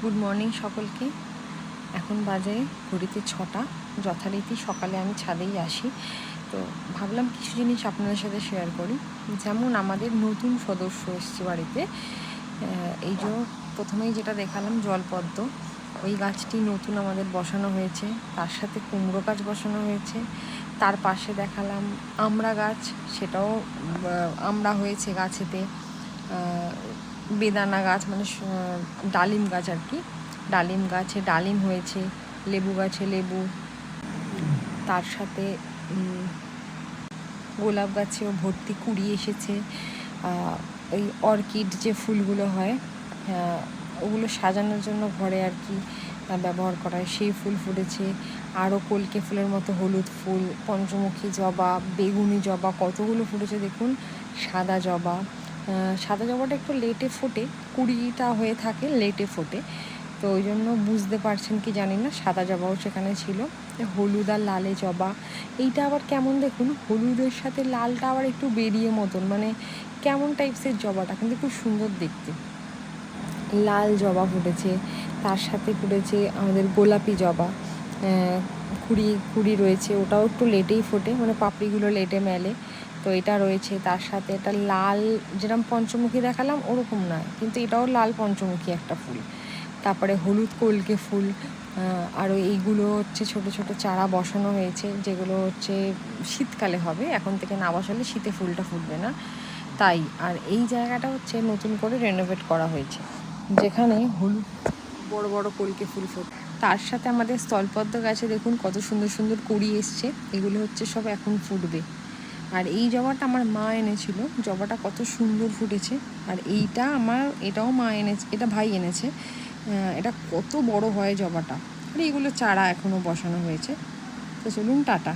Good morning সকলকে। এখন বাজে ঘড়িতে 6টা। যথারীতি সকালে আমি ছাদেই আসি, তো ভাবলাম কিছু জিনিস আপনাদের সাথে শেয়ার করি। যেমন আমাদের নতুন সদস্য এসছে বাড়িতে। এই যে প্রথমেই যেটা দেখালাম জলপদ্ম, ওই গাছটি নতুন আমাদের বসানো হয়েছে। তার সাথে কুমড়ো গাছ বসানো হয়েছে। তার পাশে দেখালাম আমড়া গাছ, সেটাও আমড়া হয়েছে গাছেতে। বেদানা গাছ মানে ডালিম গাছ আর কি, ডালিম গাছে ডালিম হয়েছে, লেবু গাছে লেবু। তার সাথে গোলাপ গাছেও ভর্তি কুড়ি এসেছে। ওই অর্কিড যে ফুলগুলো হয়, ওগুলো সাজানোর জন্য ঘরে আর কি ব্যবহার করা হয়, সেই ফুল ফুটেছে। আরও কলকে ফুলের মতো হলুদ ফুল, পঞ্চমুখী জবা, বেগুনি জবা, কতগুলো ফুটেছে দেখুন। সাদা জবা, সাদা জবাটা একটু লেটে ফোটে, কুড়িটা হয়ে থাকে লেটে ফোটে, তো ওই জন্য বুঝতে পারছেন কি জানি না, সাদা জবাও সেখানে ছিল। হলুদ আর লালে জবা, এইটা আবার কেমন দেখুন, হলুদের সাথে লালটা আবার একটু বেরিয়ে মতন, মানে কেমন টাইপসের জবাটা, কিন্তু খুব সুন্দর দেখতে। লাল জবা ফুটেছে, তার সাথে ফুটেছে আমাদের গোলাপি জবা, কুড়ি রয়েছে, ওটাও একটু লেটেই ফোটে, মানে পাপড়িগুলো লেটে মেলে, তো এটা রয়েছে। তার সাথে এটা লাল, যেরকম পঞ্চমুখী দেখালাম ওরকম নয়, কিন্তু এটাও লাল পঞ্চমুখী একটা ফুল। তারপরে হলুদ কলকে ফুল, আরও এইগুলো হচ্ছে ছোট ছোট চারা বসানো হয়েছে, যেগুলো হচ্ছে শীতকালে হবে, এখন থেকে না বসালে শীতে ফুলটা ফুটবে না, তাই। আর এই জায়গাটা হচ্ছে নতুন করে রেনোভেট করা হয়েছে, যেখানে হলুদ বড় বড় কলকে ফুল ফোটে। তার সাথে আমাদের স্থলপদ্ম গাছে দেখুন কত সুন্দর সুন্দর কুড়ি এসছে, এগুলো হচ্ছে সব এখন ফুটবে। আর এই জবাটা আমার মা এনেছিল, জবাটা কত সুন্দর ফুটেছে। আর এটাও মা এনেছে, এটা ভাই এনেছে। এটা কত বড় হয় জবাটা। আর এইগুলো চারা এখনও বসানো হয়েছে। তো চলুন, টাটা।